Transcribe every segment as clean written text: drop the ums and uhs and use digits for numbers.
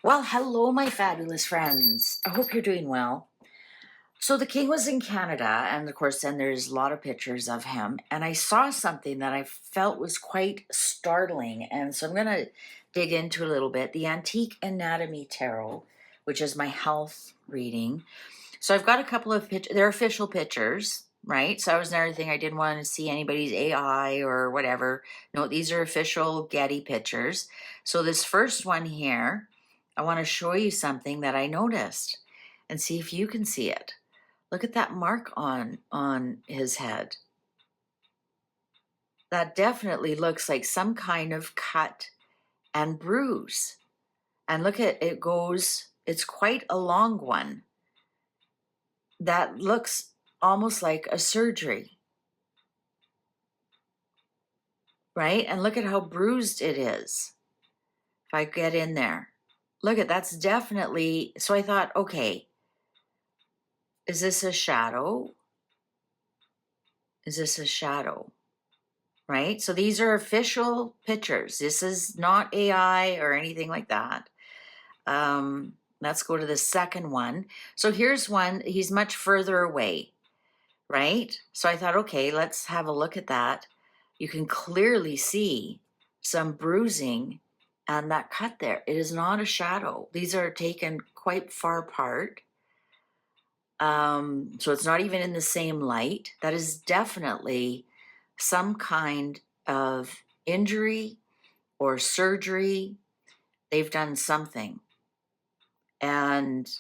Well, hello, my fabulous friends. I hope you're doing well. So, the king was in Canada, and of course, then there's a lot of pictures of him. And I saw something that I felt was quite startling. And so, I'm going to dig into a little bit. The Antique Anatomy Tarot, which is my health reading. So, I've got a couple of pictures, they're official pictures. Right. So that was another thing. I didn't want to see anybody's AI or whatever. No, these are official Getty pictures. So this first one here, I want to show you something that I noticed and see if you can see it. Look at that mark on his head. That definitely looks like some kind of cut and bruise. And look at it goes, it's quite a long one. That looks almost like a surgery, right? And look at how bruised it is. If I get in there, look at that's definitely. So I thought, okay, is this a shadow? Is this a shadow? Right? So these are official pictures. This is not AI or anything like that. Let's go to the second one. So here's one, he's much further away, right? So I thought, okay, let's have a look at that. You can clearly see some bruising and that cut there. It is not a shadow. These are taken quite far apart. So it's not even in the same light. That is definitely some kind of injury or surgery. They've done something. And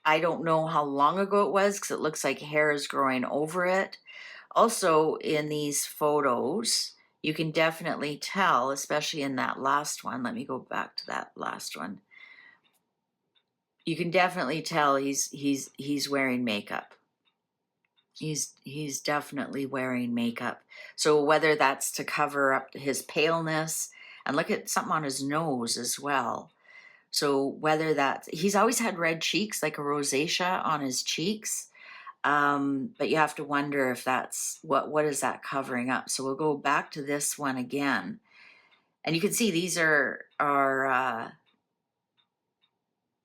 I don't know how long ago it was because it looks like hair is growing over it. Also, in these photos, you can definitely tell, especially in that last one. Let me go back to that last one. You can definitely tell he's wearing makeup. He's definitely wearing makeup. So whether that's to cover up his paleness, and look at something on his nose as well. So whether that's, he's always had red cheeks, like a rosacea on his cheeks. But you have to wonder if that's, what is that covering up? So we'll go back to this one again. And you can see these are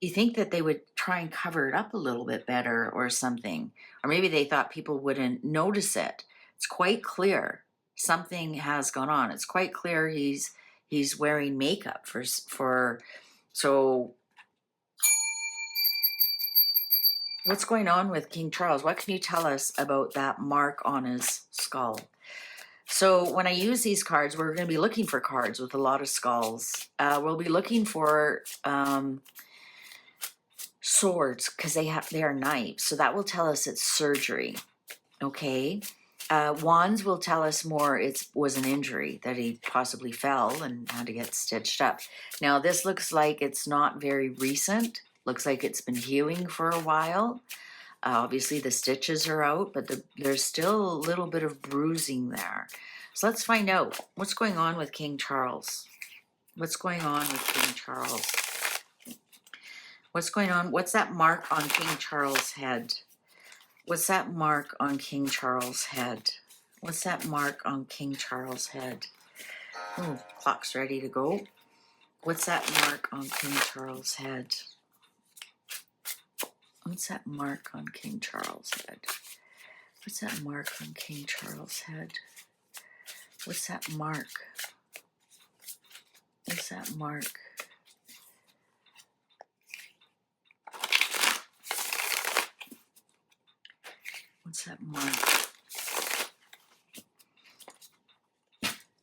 you think that they would try and cover it up a little bit better or something. Or maybe they thought people wouldn't notice it. It's quite clear something has gone on. It's quite clear he's wearing makeup for so what's going on with King Charles? What can you tell us about that mark on his skull? So when I use these cards, we're going to be looking for cards with a lot of skulls. We'll be looking for swords because they are knives, so that will tell us it's surgery. Okay. Wands will tell us more it was an injury, that he possibly fell and had to get stitched up. Now this looks like it's not very recent. Looks like it's been healing for a while. Obviously the stitches are out, but there's still a little bit of bruising there. So let's find out what's going on with King Charles. What's going on with King Charles? What's going on? What's that mark on King Charles' head? What's that mark on King Charles' head? What's that mark on King Charles' head? Oh, clock's ready to go. What's that mark on King Charles' head? What's that mark on King Charles' head? What's that mark on King Charles' head? What's that mark? What's that mark? What's that mark?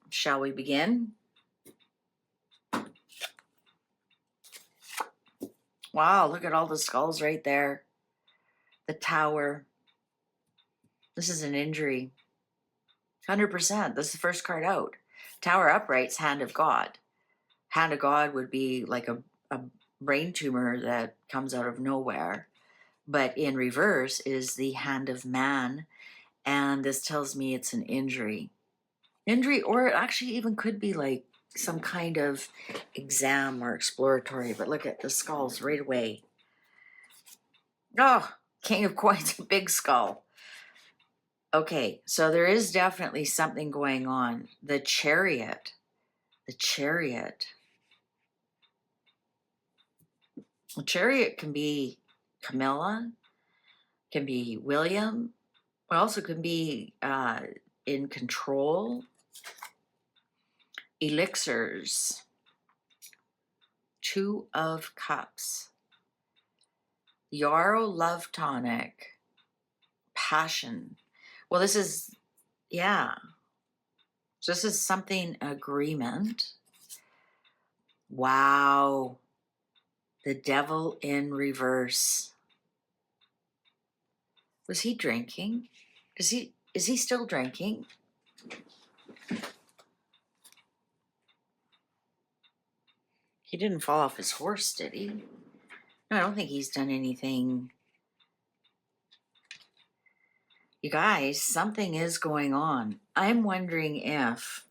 Shall we begin? Wow, look at all the skulls right there. The tower. This is an injury. 100%. This is the first card out. Tower upright's Hand of God. Hand of God would be like a brain tumor that comes out of nowhere. But in reverse is the Hand of Man. And this tells me it's an injury. Injury, or it actually even could be like some kind of exam or exploratory. But look at the skulls right away. Oh, King of Coins, big skull. Okay, so there is definitely something going on. The Chariot. The Chariot. A Chariot can be Camilla, can be William, but also can be in control. Elixirs, Two of Cups, Yarrow Love Tonic, Passion. Well, this is, yeah. So this is something, agreement. Wow. The Devil in reverse. Was he drinking? Is he still drinking? He didn't fall off his horse, did he? No, I don't think he's done anything. You guys, something is going on. I'm wondering if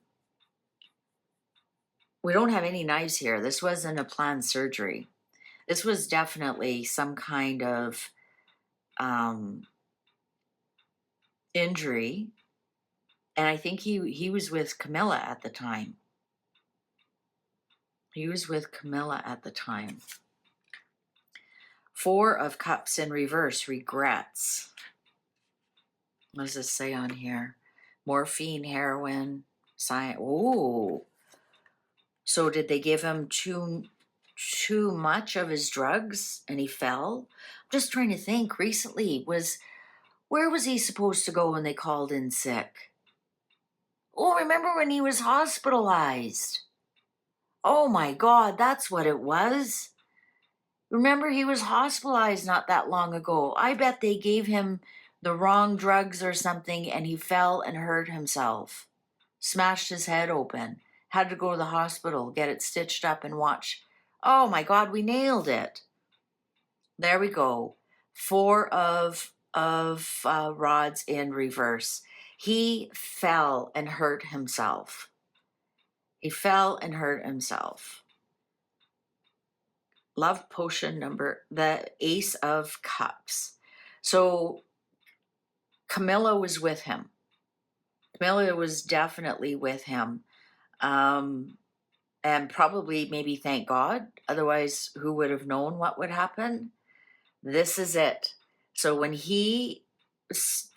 we don't have any knives here. This wasn't a planned surgery. This was definitely some kind of injury. And I think he was with Camilla at the time. He was with Camilla at the time. Four of Cups in reverse, regrets. What does this say on here? Morphine, heroin, science. Oh. So did they give him too much of his drugs and he fell? I'm just trying to think. Recently, where was he supposed to go when they called in sick? Oh, remember when he was hospitalized? Oh my God, that's what it was. Remember, he was hospitalized not that long ago. I bet they gave him the wrong drugs or something and he fell and hurt himself. Smashed his head open. Had to go to the hospital, get it stitched up and watch. Oh my God, we nailed it. There we go. Four of rods in reverse. He fell and hurt himself. He fell and hurt himself. Love potion the Ace of Cups. So Camilla was with him. Camilla was definitely with him. And probably maybe thank God. Otherwise, who would have known what would happen? This is it. So when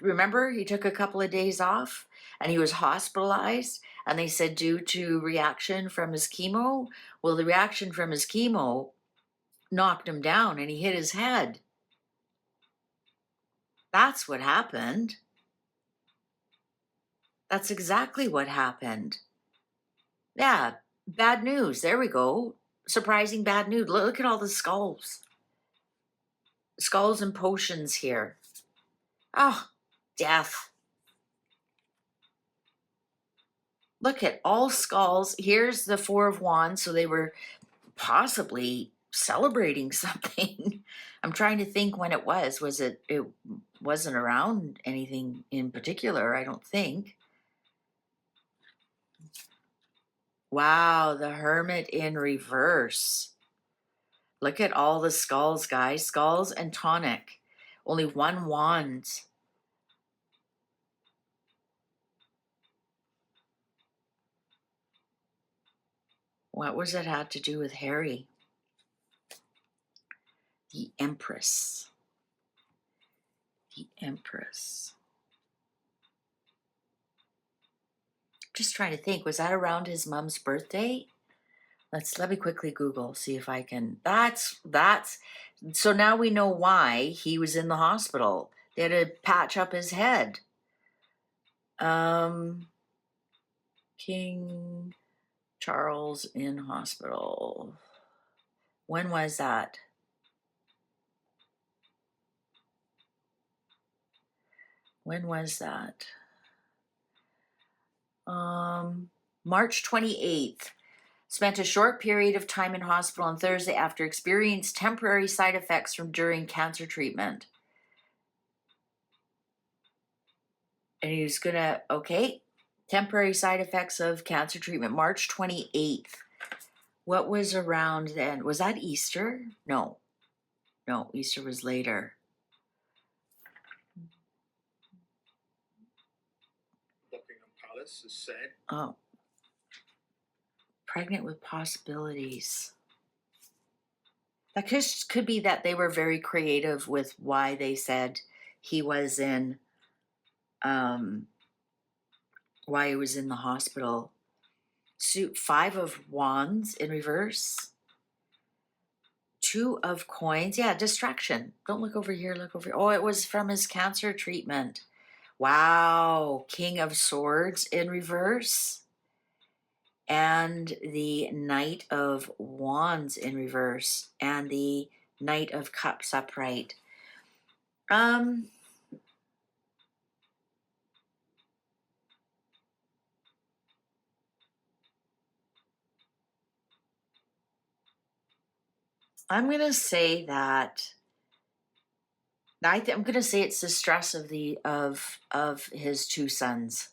remember, he took a couple of days off and he was hospitalized and they said due to reaction from his chemo. Well, the reaction from his chemo knocked him down and he hit his head. That's what happened. That's exactly what happened. Yeah, bad news. There we go. Surprising bad news. Look at all the skulls. Skulls and potions here. Oh, death. Look at all skulls. Here's the Four of Wands. So they were possibly celebrating something. I'm trying to think when it was. It wasn't around anything in particular, I don't think. Wow, the Hermit in reverse. Look at all the skulls, guys. Skulls and tonic. Only one wand. What was it had to do with Harry? The Empress. The Empress. Just trying to think, was that around his mom's birthday? Let me quickly Google, see if I can. That's so now we know why he was in the hospital. They had to patch up his head. King Charles in hospital. When was that? When was that? March 28th. Spent a short period of time in hospital on Thursday after experiencing temporary side effects from during cancer treatment. And he was gonna, okay, temporary side effects of cancer treatment, March 28th. What was around then? Was that Easter? No, Easter was later. Buckingham Palace is said. Oh. Pregnant with possibilities. That could be that they were very creative with why they said he was in, um, why he was in the hospital. Suit 5 of Wands in reverse. 2 of Coins. Yeah, distraction. Don't look over here, look over here. Oh, it was from his cancer treatment. Wow. King of Swords in reverse. And the Knight of Wands in reverse. And the Knight of Cups upright. I'm gonna say that I'm gonna say it's the stress of his 2 sons.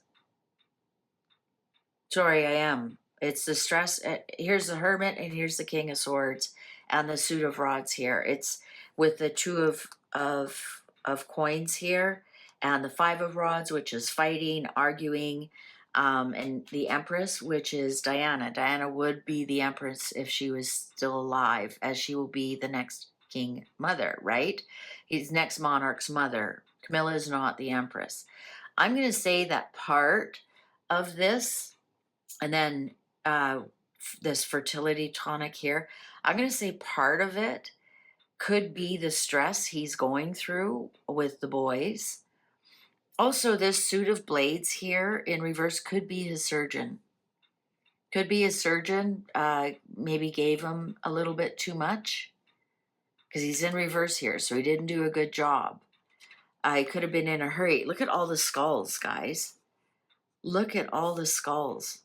Sorry, I am. It's the stress. Here's the Hermit, and here's the King of Swords, and the Suit of Rods here. It's with the 2 of Coins here, and the 5 of Rods, which is fighting, arguing, and the Empress, which is Diana. Diana would be the Empress if she was still alive, as she will be the next King Mother, right? He's next monarch's mother. Camilla is not the Empress. I'm going to say that part of this, and then this fertility tonic here, I'm going to say part of it could be the stress he's going through with the boys. Also, this Suit of Blades here in reverse could be his surgeon. Could be his surgeon, maybe gave him a little bit too much, because he's in reverse here, so he didn't do a good job. He could have been in a hurry. Look at all the skulls, guys. Look at all the skulls.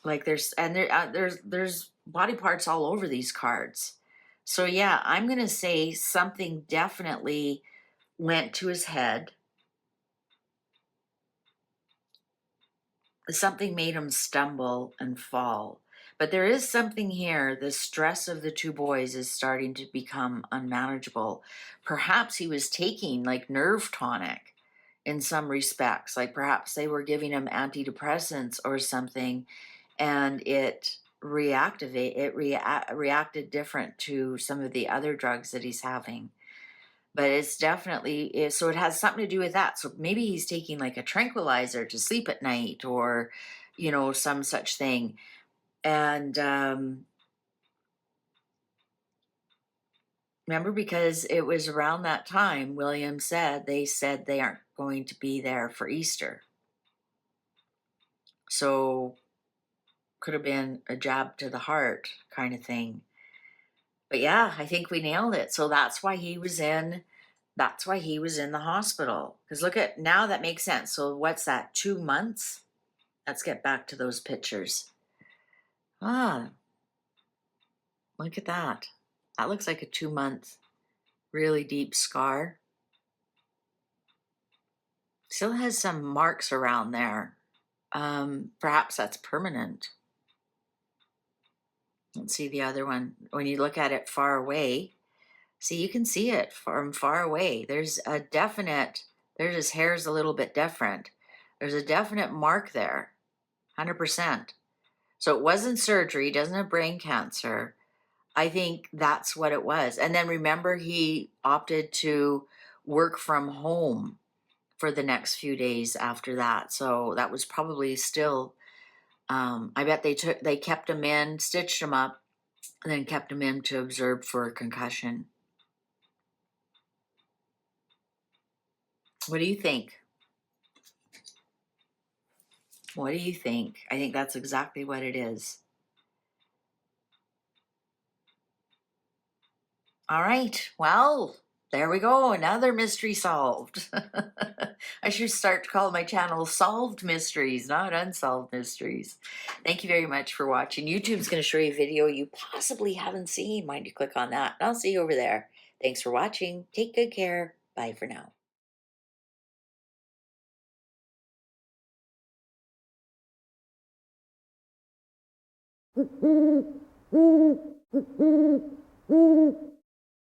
Like there's body parts all over these cards. So yeah, I'm going to say something definitely went to his head. Something made him stumble and fall. But there is something here. The stress of the 2 boys is starting to become unmanageable. Perhaps he was taking like nerve tonic in some respects. Like perhaps they were giving him antidepressants or something, and it reacted different to some of the other drugs that he's having. But it's definitely, so it has something to do with that. So maybe he's taking like a tranquilizer to sleep at night, or some such thing. And remember, because it was around that time William said they aren't going to be there for Easter, so could have been a jab to the heart kind of thing. But yeah, I think we nailed it. So that's why he was in the hospital. Because look at, now that makes sense. So what's that, 2 months? Let's get back to those pictures. Ah, look at that. That looks like a 2 month, really deep scar. Still has some marks around there. Perhaps that's permanent. Let's see the other one. When you look at it far away, see, you can see it from far away. There's his hair's a little bit different. There's a definite mark there, 100%. So it wasn't surgery, doesn't have brain cancer. I think that's what it was. And then remember, he opted to work from home for the next few days after that. So that was probably still, I bet they kept him in, stitched him up, and then kept him in to observe for a concussion. What do you think? What do you think? I think that's exactly what it is. All right. Well, there we go. Another mystery solved. I should start to call my channel Solved Mysteries, not Unsolved Mysteries. Thank you very much for watching. YouTube's going to show you a video you possibly haven't seen. Mind you click on that. I'll see you over there. Thanks for watching. Take good care. Bye for now.